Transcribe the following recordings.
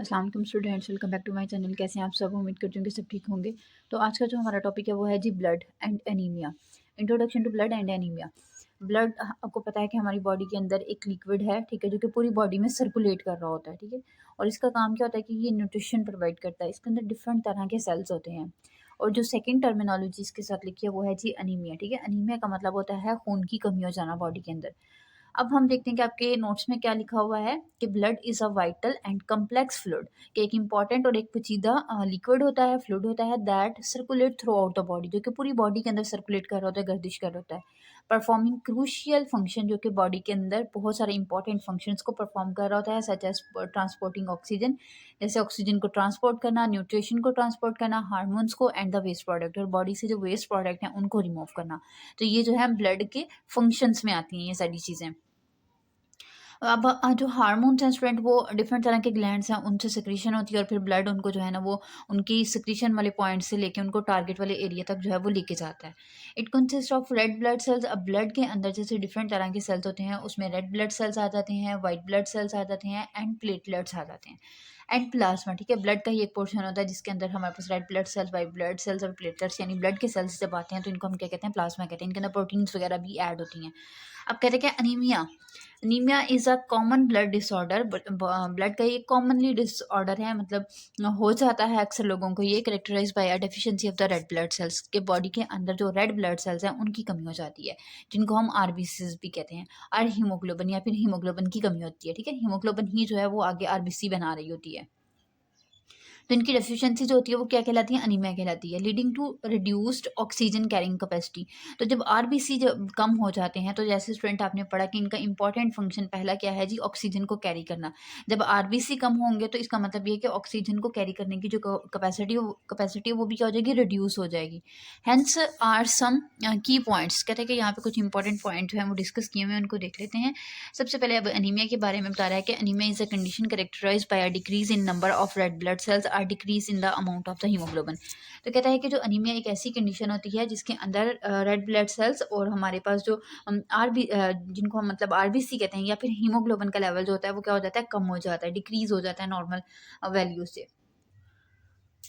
अस्सलाम वालेकुम students, welcome back to my channel. कैसे हैं आप सब? उम्मीद करती हूँ कि सब ठीक होंगे। तो आज का जो हमारा टॉपिक है वो है जी blood and anaemia. Introduction to blood and anaemia. Blood, आपको पता है कि हमारी बॉडी के अंदर एक लिक्विड है, ठीक है, जो कि पूरी बॉडी में सर्कुलेट कर रहा होता है, ठीक है। और इसका काम क्या होता है कि ये न्यूट्रिशन प्रोवाइड करता है। इसके अंदर डिफरेंट तरह के सेल्स होते हैं। और जो सेकेंड टर्मिनोलॉजी इसके साथ लिखी है वो है जी अनीमिया, ठीक है। अनीमिया का मतलब होता है खून की कमी हो जाना बॉडी के अंदर। अब हम देखते हैं कि आपके नोट्स में क्या लिखा हुआ है कि blood is a vital and complex fluid, कि एक इंपॉर्टेंट और एक पेचीदा लिक्विड होता है, फ्लूइड होता है that circulate through out the body, जो कि पूरी बॉडी के अंदर सर्कुलेट कर रहा होता है, गर्दिश कर रहा होता है। परफॉर्मिंग क्रूशियल फंक्शन, जो कि बॉडी के अंदर बहुत सारे इंपॉर्टेंट फंक्शंस को परफॉर्म कर रहा होता है, सच एज ट्रांसपोर्टिंग ऑक्सीजन, जैसे ऑक्सीजन को ट्रांसपोर्ट करना, न्यूट्रिशन को ट्रांसपोर्ट करना, हार्मोन्स को, एंड द वेस्ट प्रोडक्ट, और बॉडी से जो वेस्ट प्रोडक्ट हैं उनको रिमूव करना। तो ये जो है ब्लड के फंक्शंस में आती हैं ये सारी चीज़ें। अब जो हार्मोन्स हैं स्टूडेंट, वो डिफरेंट तरह के ग्लैंड्स हैं, उनसे सिक्रीशन होती है, और फिर ब्लड उनको जो है ना वो उनकी सिक्रीशन वाले पॉइंट से लेके उनको टारगेट वाले एरिया तक जो है वो लेके जाता है। It consist of red blood sales. अब ब्लड के अंदर जैसे डिफरेंट तरह के सेल्स होते हैं, उसमें रेड ब्लड सेल्स आ जाते हैं, वाइट ब्लड सेल्स आ जाते हैं, एंड प्लेटलेट्स आ जाते हैं, एंड प्लाज्मा, ठीक है। ब्लड का ही एक पोर्शन होता है जिसके अंदर हमारे पास red blood cells, white blood cells और प्लेटलेट्स, यानी ब्लड के सेल्स जब आते हैं तो इनको हम क्या कहते हैं? प्लाज्मा कहते हैं। इनके अंदर प्रोटीन्स वगैरह भी ऐड होती हैं। अब कहते हैं कि anaemia, anaemia is a common blood disorder. Blood का ये कॉमनली डिसऑर्डर है, मतलब हो जाता है अक्सर लोगों को। ये characterize by a deficiency of the red blood cells, के बॉडी के अंदर जो रेड ब्लड सेल्स हैं उनकी कमी हो जाती है, जिनको हम आरबीसीज भी कहते हैं। और हीमोग्लोबिन, या फिर हीमोग्लोबिन की कमी होती है, ठीक है। हीमोग्लोबिन ही जो है वो आगे आरबीसी बना रही होती है। तो इनकी डेफिशिएंसी जो होती है वो क्या कहलाती है? अनीमिया कहलाती है, leading to reduced oxygen carrying capacity. तो जब आरबीसी जब कम हो जाते हैं, तो जैसे स्टूडेंट आपने पढ़ा कि इनका इंपॉर्टेंट फंक्शन पहला क्या है जी? ऑक्सीजन को कैरी करना। जब आरबीसी कम होंगे तो इसका मतलब ये है कि ऑक्सीजन को कैरी करने की जो कैपेसिटी है वो भी क्या हो जाएगी? रिड्यूस हो जाएगी। हेंस आर सम की पॉइंट्स, कहते हैं कि यहाँ पे कुछ इंपॉर्टेंट पॉइंट जो है वो डिस्कस किए हुए हैं, उनको देख लेते हैं। सबसे पहले अब अनीमिया के बारे में बता रहा है कि anaemia is a condition characterised by a decrease in number of red blood cells और decrease in the amount of the haemoglobin. तो कहता है कि जो अनीमिया एक ऐसी कंडीशन होती है जिसके अंदर रेड ब्लड सेल्स और हमारे पास जो जिनको हम मतलब आरबीसी कहते हैं, या फिर हीमोग्लोबिन का लेवल जो होता है वो क्या हो जाता है? कम हो जाता है, डिक्रीज हो जाता है नॉर्मल वैल्यू से।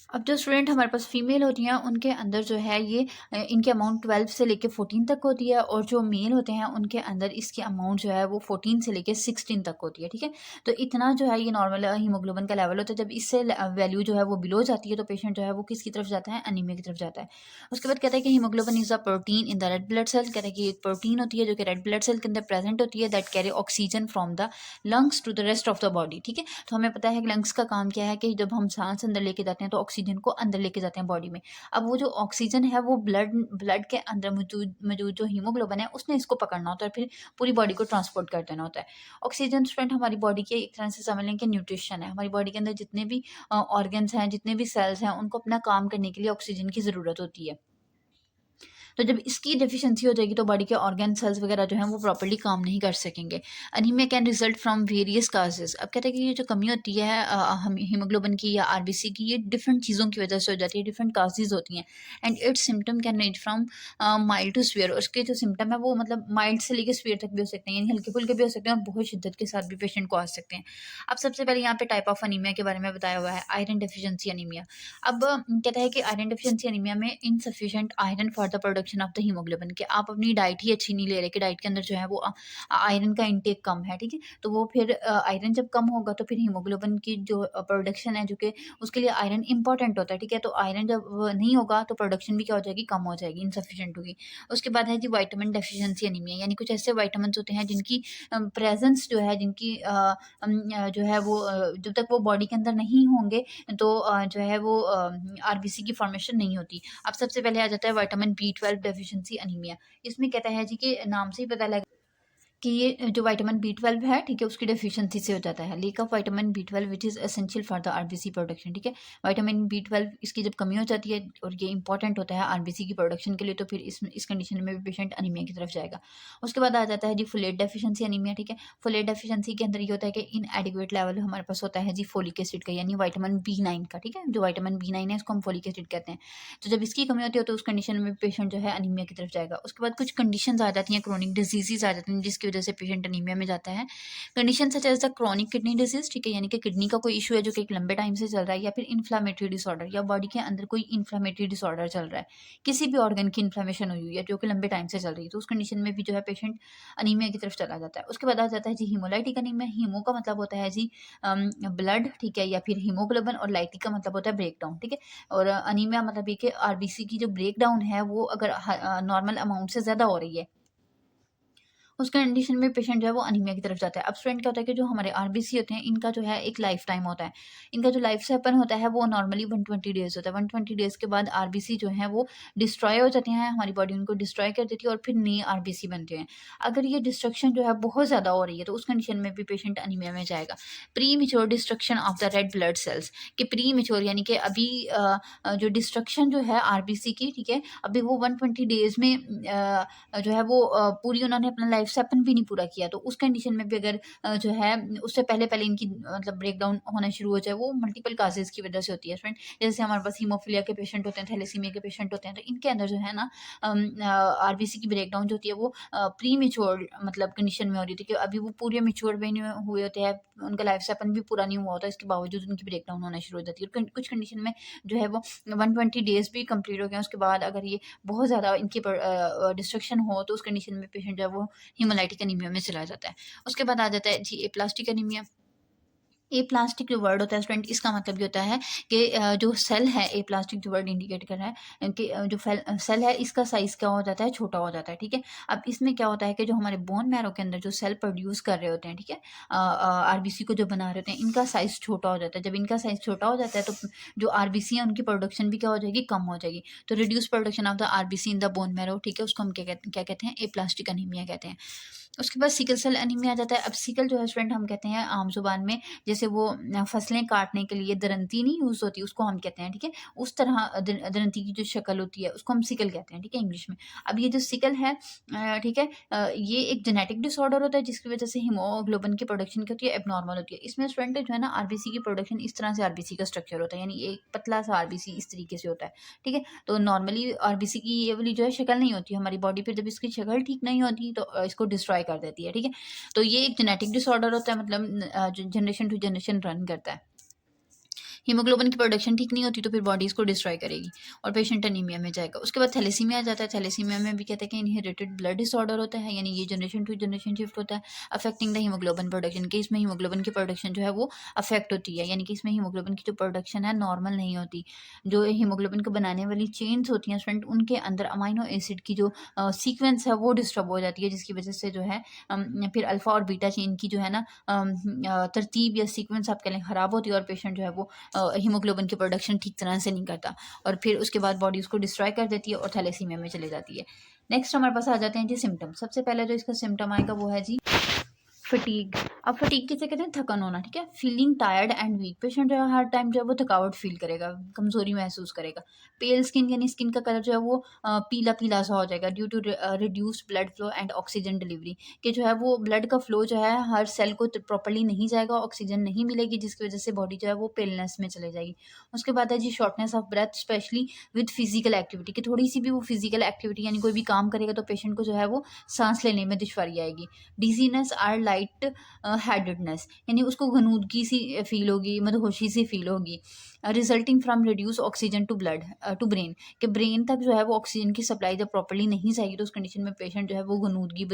अब जो स्टूडेंट हमारे पास फीमेल होती हैं उनके अंदर जो है ये इनकी अमाउंट 12 से लेके 14 तक होती है, और जो मेल होते हैं उनके अंदर इसकी अमाउंट जो है वो 14 से लेके 16 तक होती है, ठीक है। तो इतना जो है ये नॉर्मल हीमोग्लोबिन का लेवल होता है। जब इससे वैल्यू जो है वो बिलो जाती है तो पेशेंट जो है वो किसकी तरफ जाता है? अनीमिया की तरफ जाता है। उसके बाद कहता है कि haemoglobin is a protein in the red blood sales. कहता है कि एक प्रोटीन होती है जो कि रेड ब्लड सेल के अंदर प्रेजेंट होती है, that carry oxygen from the lungs to the rest of the body, ठीक है। तो हमें पता है कि लंग्स का काम क्या है कि जब हम सांस अंदर लेके जाते हैं तो ऑक्सीजन को अंदर लेके जाते हैं बॉडी में। अब वो जो ऑक्सीजन है वो ब्लड ब्लड के अंदर मौजूद मौजूद जो हीमोग्लोबिन है उसने इसको पकड़ना होता है, फिर पूरी बॉडी को ट्रांसपोर्ट कर देना होता है। ऑक्सीजन स्टूडेंट हमारी बॉडी के एक तरह से समझ लें कि न्यूट्रिशन है। हमारी बॉडी के अंदर जितने भी ऑर्गन्स हैं, जितने भी सेल्स हैं, उनको अपना काम करने के लिए ऑक्सीजन की ज़रूरत होती है। तो जब इसकी डेफिशिएंसी हो जाएगी तो बॉडी के ऑर्गन सेल्स वगैरह जो हैं वो प्रॉपर्ली काम नहीं कर सकेंगे। Anaemia can result from various causes. अब कहते हैं कि ये जो कमी होती है हम हीमोग्लोबिन की या आरबीसी की, ये डिफरेंट चीज़ों की वजह से हो जाती है, डिफरेंट काजेज होती हैं। And its symptom can range from mild to severe. उसके जो सिम्टम है वो मतलब माइल्ड से लेकर स्वीयर तक भी हो सकते हैं, यानी हल्के फुल्के भी हो सकते हैं और बहुत शिद्दत के साथ भी पेशेंट को आ सकते हैं। अब सबसे पहले यहाँ पे टाइप ऑफ अनीमिया के बारे में बताया हुआ है, आयरन डेफिशिएंसी अनीमिया। अब कहता है कि आयरन डेफिशिएंसी अनीमिया में insufficient iron for the production of the haemoglobin, कि आप अपनी डाइट ही अच्छी नहीं ले रहे, कि डाइट के अंदर जो है वो आयरन का इंटेक कम है, ठीक है। तो वो फिर आयरन जब कम होगा तो फिर हीमोग्लोबिन की जो प्रोडक्शन है, जो कि उसके लिए आयरन इंपॉर्टेंट होता है, ठीक है। तो आयरन जब नहीं होगा तो प्रोडक्शन भी क्या हो जाएगी? कम हो जाएगी, इनसफिशिएंट होगी। उसके बाद है जी विटामिन डेफिशिएंसी अनीमिया, यानी कुछ ऐसे वाइटामिन होते हैं जिनकी प्रेजेंस जो है, जिनकी जो है वो जब तक वो बॉडी के अंदर नहीं होंगे तो जो है वो आरबीसी की फॉर्मेशन नहीं होती। अब सबसे पहले आ जाता है विटामिन बी 12 डेफिशिएंसी अनीमिया। इसमें कहता है जी कि नाम से ही पता लगा कि ये जो विटामिन बी 12 है, ठीक है, उसकी डेफिशिएंसी से हो जाता है। Lack of vitamin B 12 which is essential for the RBC production, ठीक है। विटामिन बी 12 इसकी जब कमी हो जाती है और ये इंपॉर्टेंट होता है आरबीसी की प्रोडक्शन के लिए, तो फिर इस कंडीशन में भी पेशेंट अनीमिया की तरफ जाएगा। उसके बाद आ जाता है जी फोलेट डेफिशिएंसी अनीमिया, ठीक है। फोलेट डेफिशिएंसी के अंदर ये होता है कि इनएडिक्वेट लेवल हमारे पास होता है जी फोलिक एसिड का, यानी विटामिन बी 9 का, ठीक है। जो विटामिन बी 9 है इसको हम फोलिक एसिड कहते हैं। तो जब इसकी कमी होती है तो उस कंडीशन में पेशेंट जो है अनीमिया की तरफ जाएगा। उसके बाद कुछ कंडीशंस आ जाती हैं, क्रोनिक डिजीजेज आ जाती हैं, जिसकी वजह से पेशेंट अनीमिया में जाता है। Condition such as the chronic kidney disease, ठीक है, यानी कि किडनी का कोई इशू है जो कि एक लंबे टाइम से चल रहा है, या फिर इन्फ्लामेटरी डिसऑर्डर, या बॉडी के अंदर कोई इन्फ्लामेटरी डिसऑर्डर चल रहा है, किसी भी ऑर्गन की इन्फ्लामेशन हुई हुई है जो कि लंबे टाइम से चल रही है, तो उस कंडीशन में भी जो है पेशेंट अनीमिया की तरफ चला जाता है। उसके बाद आ जाता है जी हीमोलाइटिक अनीमिया। हीमो का मतलब होता है जी ब्लड, ठीक है, या फिर हीमोग्लोबिन, और लाइटिक का मतलब होता है ब्रेकडाउन, ठीक है। और अनीमिया मतलब ये कि आरबीसी की जो ब्रेकडाउन है वो अगर नॉर्मल अमाउंट से ज़्यादा हो रही है, उस कंडीशन में पेशेंट जो है वो अनीमिया की तरफ जाता है। अब स्टूडेंट क्या होता है कि जो हमारे आरबीसी होते हैं इनका जो है एक लाइफ टाइम होता है। इनका जो लाइफ स्पैन होता है वो नॉर्मली 120 डेज़ होता है। 120 डेज़ के बाद आरबीसी जो हैं वो डिस्ट्रॉय हो जाते हैं, हमारी बॉडी उनको डिस्ट्रॉय कर देती है और फिर नए आरबीसी बनते हैं। अगर ये डिस्ट्रक्शन जो है बहुत ज़्यादा हो रही है तो उस कंडीशन में भी पेशेंट अनीमिया में जाएगा। Pre mature destruction of the red blood sales, कि प्री मेच्योर यानी कि अभी जो डिस्ट्रक्शन जो है आरबीसी की, ठीक है, अभी वो 120 डेज़ में जो है वो पूरी उन्होंने अपना लाइफ स्पैन भी नहीं पूरा किया, तो उस कंडीशन में भी अगर जो है उससे पहले इनकी मतलब ब्रेकडाउन होना शुरू हो जाए, वो मल्टीपल काजेज की वजह से होती है फ्रेंड। जैसे हमारे पास हीमोफीलिया के पेशेंट होते हैं, थैलेसीमिया के पेशेंट होते हैं, तो इनके अंदर जो है ना आरबीसी की ब्रेकडाउन जो होती है वो प्री मेच्योर मतलब कंडीशन में हो रही थी, कि अभी वो पूरे मेच्योर भी नहीं हुए होते हैं, उनका लाइफ स्पैन भी पूरा नहीं हुआ होता, इसके बावजूद उनकी ब्रेकडाउन होना शुरू हो जाती है। और कुछ कंडीशन में जो है वो 120 डेज भी कंप्लीट हो गए, उसके बाद अगर ये बहुत ज़्यादा इनकी डिस्ट्रक्शन हो तो उस कंडीशन में पेशेंट जो है वो हीमोलाइटिक एनीमिया में चला जाता है। उसके बाद आ जाता है जी एप्लास्टिक एनीमिया। ए प्लास्टिक जो वर्ड होता है स्टूडेंट, इसका मतलब ये होता है कि जो सेल है, ए प्लास्टिक जो वर्ड इंडिकेट कर रहा है कि जो सेल है इसका साइज़ क्या हो जाता है, छोटा हो जाता है, ठीक है। अब इसमें क्या होता है कि जो हमारे बोन मैरो के अंदर जो सेल प्रोड्यूस कर रहे होते हैं, ठीक है, आरबीसी को जो बना रहे होते हैं, इनका साइज़ छोटा हो जाता है। जब इनका साइज़ छोटा हो जाता है तो जो आरबीसी है उनकी प्रोडक्शन भी क्या हो जाएगी, कम हो जाएगी। तो reduce production of the RBC in the bone marrow, ठीक है, उसको हम क्या कहते हैं, ए प्लास्टिक अनीमिया कहते हैं। उसके बाद सिकल सेल एनीमिया आ जाता है। अब सिकल जो है स्टूडेंट हम कहते हैं आम जुबान में, जैसे वो फसलें काटने के लिए दरंती नहीं यूज़ होती, उसको हम कहते हैं, ठीक है, उस तरह दरंती की जो शक्ल होती है उसको हम सिकल कहते हैं, ठीक है, इंग्लिश में। अब ये जो सिकल है ठीक है, ये एक जेनेटिक डिसऑर्डर होता है जिसकी वजह से हीमोग्लोबिन की प्रोडक्शन क्या होती है, एबनॉर्मल होती है। इसमें स्टूडेंट जो है ना आरबीसी की प्रोडक्शन इस तरह से आरबीसी का स्ट्रक्चर होता है, यानी एक पतला सा आरबीसी इस तरीके से होता है, ठीक है। तो नॉर्मली आरबीसी की ये वाली जो है शक्ल नहीं होती, हमारी बॉडी फिर जब इसकी शक्ल ठीक नहीं होती तो इसको डिस्ट्रॉय कर देती है, ठीक है। तो ये एक जेनेटिक डिसऑर्डर होता है, मतलब जनरेशन टू जनरेशन रन करता है। हीमोग्लोबिन की प्रोडक्शन ठीक नहीं होती तो फिर बॉडी इसको डिस्ट्रॉय करेगी और पेशेंट अनीमिया में जाएगा। उसके बाद थैलेसीमिया आ जाता है। थैलेसीमिया में भी कहते हैं कि इनहेरिटेड ब्लड डिसऑर्डर होता है, यानी ये जनरेशन टू जनरेशन शिफ्ट होता है, अफेक्टिंग द हीमोग्लोबिन प्रोडक्शन, कि इसमें हीमोग्लोबिन की प्रोडक्शन जो है वो अफेक्ट होती है, यानी कि इसमें हीमोग्लोबिन की जो प्रोडक्शन है नॉर्मल नहीं होती। जो हीमोग्लोबिन को बनाने वाली चेन्स होती हैं स्टूडेंट, उनके अंदर अमाइनो एसिड की जो सीक्वेंस है वो डिस्टर्ब हो जाती है, जिसकी वजह से जो है फिर अल्फा और बीटा चेन की जो है ना तरतीब या सीक्वेंस आप कह लें ख़राब होती है, और पेशेंट जो है वो हीमोग्लोबिन की प्रोडक्शन ठीक तरह से नहीं करता, और फिर उसके बाद बॉडी उसको डिस्ट्रॉय कर देती है और थैलेसीमिया में चली जाती है। नेक्स्ट हमारे पास आ जाते हैं जी सिम्टम। सबसे पहले जो इसका सिम्टम आएगा वो है जी फटीग। अब फटीग किसे कहते हैं, थकन होना, ठीक है, feeling tired and weak. Patient जो है हर टाइम जो है वो थकावट फील करेगा, कमजोरी महसूस करेगा। पेल स्किन, यानी स्किन का कलर जो है वो पीला पीला सा हो जाएगा, due to reduced blood flow and oxygen delivery, कि जो है वो ब्लड का फ्लो जो है हर सेल को प्रॉपरली नहीं जाएगा, ऑक्सीजन नहीं मिलेगी, जिसकी वजह से बॉडी जो है वो पेलनेस में चले जाएगी। उसके बाद है जी shortness of breath, specially with physical activity, कि थोड़ी सी भी वो फिजिकल एक्टिविटी यानी कोई भी काम करेगा तो पेशेंट को जो है वो सांस लेने में दुश्वारी आएगी। डिजीनेस आर लाइट हेडेडनेस, यानी उसको घनूदगी सी फील होगी, मदहोशी सी फील होगी, resulting from reduce oxygen to blood to brain, कि ब्रेन तक जो है वो ऑक्सीजन की सप्लाई जब प्रॉपर्ली नहीं जाएगी तो उस कंडीशन में पेशेंट जो है वो घनूदगी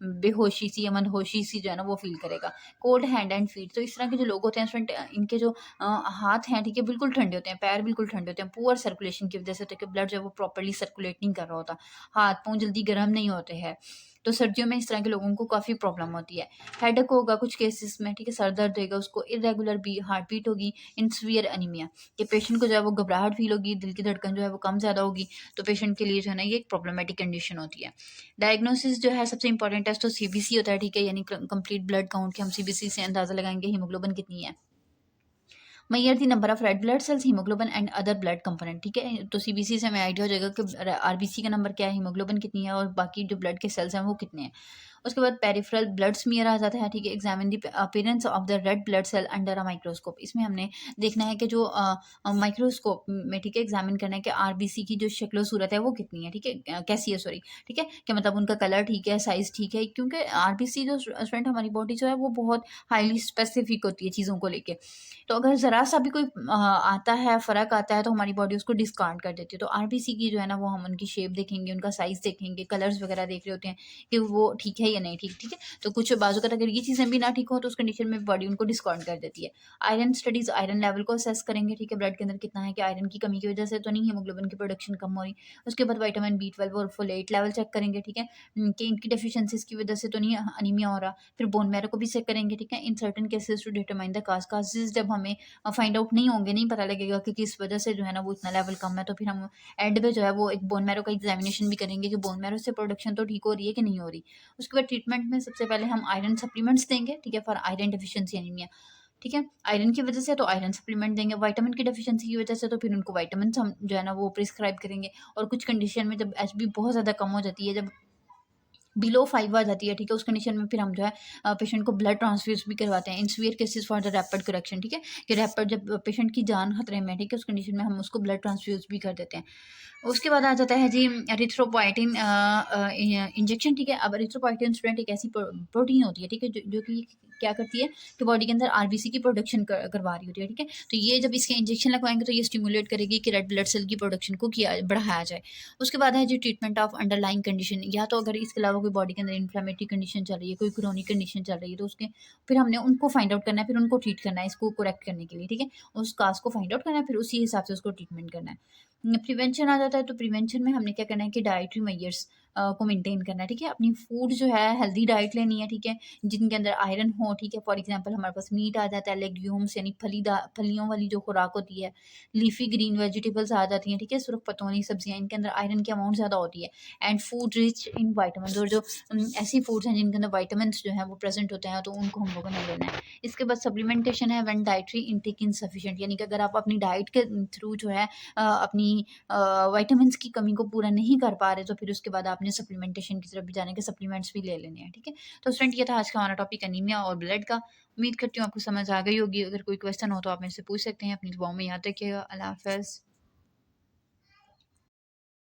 बेहोशी सी या मदहोशी सी जो है ना वो फील करेगा। कोल्ड हैंड एंड फीट, तो इस तरह के जो लोग होते हैं स्टूडेंट, इनके जो हाथ हैं, ठीक है, बिल्कुल ठंडे होते हैं, पैर बिल्कुल ठंडे होते हैं, पुअर सर्कुलेशन की वजह से होता है कि ब्लड जो है वो प्रॉपर्ली सर्कुलेट नहीं कर रहा होता, हाथ पाँव जल्दी गर्म नहीं होते हैं, तो सर्दियों में इस तरह के लोगों को काफ़ी प्रॉब्लम होती है। हेडेक होगा कुछ केसेस में, ठीक है, सर दर्द होगा, उसको इरेगुलर भी हार्ट बीट होगी, इन सीवियर एनीमिया, कि पेशेंट को जो है वो घबराहट फील होगी, दिल की धड़कन जो है वो कम ज़्यादा होगी, तो पेशेंट के लिए जो है ना ये एक प्रॉब्लमेटिक कंडीशन होती है। डायग्नोसिस जो है सबसे इंपॉर्टेंट टेस्ट तो सीबीसी होता है, ठीक है, यानी कंप्लीट ब्लड काउंट के हम सीबीसी से अंदाज़ा लगाएंगे हीमोग्लोबिन कितनी है। Measure the number of red blood sales, haemoglobin and other blood component, ठीक है, तो सीबीसी से हमें आइडिया हो जाएगा कि आरबीसी का नंबर क्या है, हीमोग्लोबिन कितनी है और बाकी जो ब्लड के सेल्स हैं वो कितने हैं। उसके बाद पेरिफेरल ब्लड स्मीयर आ जाता है, ठीक है। Examine the appearance of the red blood cell under a microscope. इसमें हमने देखना है कि जो माइक्रोस्कोप में, ठीक है, एग्जामिन करना है कि आरबीसी की जो शक्लो सूरत है वो कितनी है, ठीक है, कैसी है, सॉरी, ठीक है, कि मतलब उनका कलर ठीक है, साइज ठीक है, क्योंकि आरबीसी जो स्टूडेंट हमारी बॉडी जो है वो बहुत हाईली स्पेसिफिक होती है चीज़ों को लेके। तो अगर ज़रा सा भी कोई आता है, फ़र्क आता है, तो हमारी बॉडी उसको डिस्कार्ड कर देती है। तो आरबीसी की जो है ना वो हम उनकी शेप देखेंगे, उनका साइज़ देखेंगे, कलर्स वगैरह देख रहे होते हैं कि वो ठीक है या नहीं ठीक, ठीक है। तो कुछ बाज़ अगर ये चीज़ें भी ना ठीक हो तो उस कंडीशन में बॉडी उनको डिस्कार्ड कर देती है। आयरन स्टडीज़ आयरन लेवल को असेस करेंगे, ठीक है, ब्लड के अंदर कितना है, कि आयरन की कमी की वजह से तो नहीं हीमोग्लोबिन की प्रोडक्शन कम हो रही। उसके बाद विटामिन बी 12 और फोलेट लेवल चेक करेंगे, ठीक है, कि इनकी डेफिशिएंसीज की वजह से तो नहीं अनीमिया हो रहा। फिर बोन मैरो को भी चेक करेंगे, ठीक है, in certain cases to determine the causes. जब हमें फाइंड आउट नहीं होंगे, नहीं पता लगेगा कि किस वजह से जो है ना वो इतना लेवल कम है, तो फिर हम एंड पे जो है वो एक बोन मैरो का एग्जामिनेशन भी करेंगे कि बोन मैरो से प्रोडक्शन तो ठीक हो रही है कि नहीं हो रही। उसके बाद ट्रीटमेंट में सबसे पहले हम आयरन सप्लीमेंट्स देंगे, ठीक है, फॉर आयरन डेफिशिएंसी एनीमिया, ठीक है। आयरन की वजह से तो आयरन सप्लीमेंट देंगे, विटामिन की डेफिशिएंसी की वजह से तो फिर उनको विटामिन हम जो है ना वो प्रिस्क्राइब करेंगे। और कुछ कंडीशन में जब एचबी बहुत ज़्यादा कम हो जाती है, जब बिलो 5 आ जाती है, ठीक है, उस कंडीशन में फिर हम जो है पेशेंट को ब्लड ट्रांसफ्यूज भी करवाते हैं in severe cases for the rapid correction, ठीक है, कि रैपिड जब पेशेंट की जान खतरे में है, ठीक है, उस कंडीशन में हम उसको ब्लड ट्रांसफ्यूज भी कर देते हैं। उसके बाद आ जाता है जी एरिथ्रोपोइटिन इंजेक्शन, ठीक है। अब एरिथ्रोपोइटिन स्टूडेंट एक ऐसी प्रोटीन होती है, ठीक है, जो कि क्या करती है कि बॉडी के अंदर आरबीसी की प्रोडक्शन करवा रही होती है, ठीक है। तो ये जब इसके इंजेक्शन लगवाएंगे तो ये स्टिमुलेट करेगी कि रेड ब्लड सेल की प्रोडक्शन को किया बढ़ाया जाए। उसके बाद है जी ट्रीटमेंट ऑफ अंडरलाइंग कंडीशन, या तो अगर इसके अलावा कोई बॉडी के अंदर इन्फ्लेमेटरी कंडीशन चल रही है, कोई क्रोनिक कंडीशन चल रही है, तो उसके फिर हमने उनको फाइंड आउट करना है, फिर उनको ट्रीट करना है, इसको करेक्ट करने के लिए, ठीक है। उस काज को फाइंड आउट करना है, फिर उसी हिसाब से उसको ट्रीटमेंट करना है। प्रिवेंशन आ जाता है, तो प्रिवेंशन में हमने क्या करना है कि डाइटरी मेजर्स को मेंटेन करना है, ठीक है। अपनी फूड जो है हेल्दी डाइट लेनी है, ठीक है, जिनके अंदर आयरन हो, ठीक है। फॉर एग्जांपल हमारे पास मीट आ जाता है, लेग्यूम्स यानी फलियों वाली जो खुराक होती है, लीफी ग्रीन वेजिटेबल्स आ जाती हैं, ठीक है, सुरख पत्तों वाली सब्जियां, इनके अंदर आयरन की अमाउंट ज़्यादा होती है। And food rich in vitamin, और जो ऐसी फूड्स हैं जिनके अंदर वाइटामिन जो है वो प्रेजेंट होते हैं, तो उनको हम लोगों ने लेना है। इसके बाद सप्लीमेंटेशन है व्हेन डाइटरी इनटेक इनसफिशिएंट, यानी कि अगर आप अपनी डाइट के थ्रू जो है अपनी विटामिन्स की कमी को पूरा नहीं कर पा रहे, तो फिर उसके बाद आपने सप्लीमेंटेशन की तरफ भी जाने के सप्लीमेंट्स भी ले लेने हैं, ठीक है। तो स्टूडेंट ये था आज का हमारा टॉपिक एनीमिया और ब्लड का। उम्मीद करती हूँ आपको समझ आ गई होगी। अगर कोई क्वेश्चन हो तो आप मेरे से पूछ सकते हैं। अपनी दुआओं में याद रखिएगा। अल्लाह हाफ़िज़।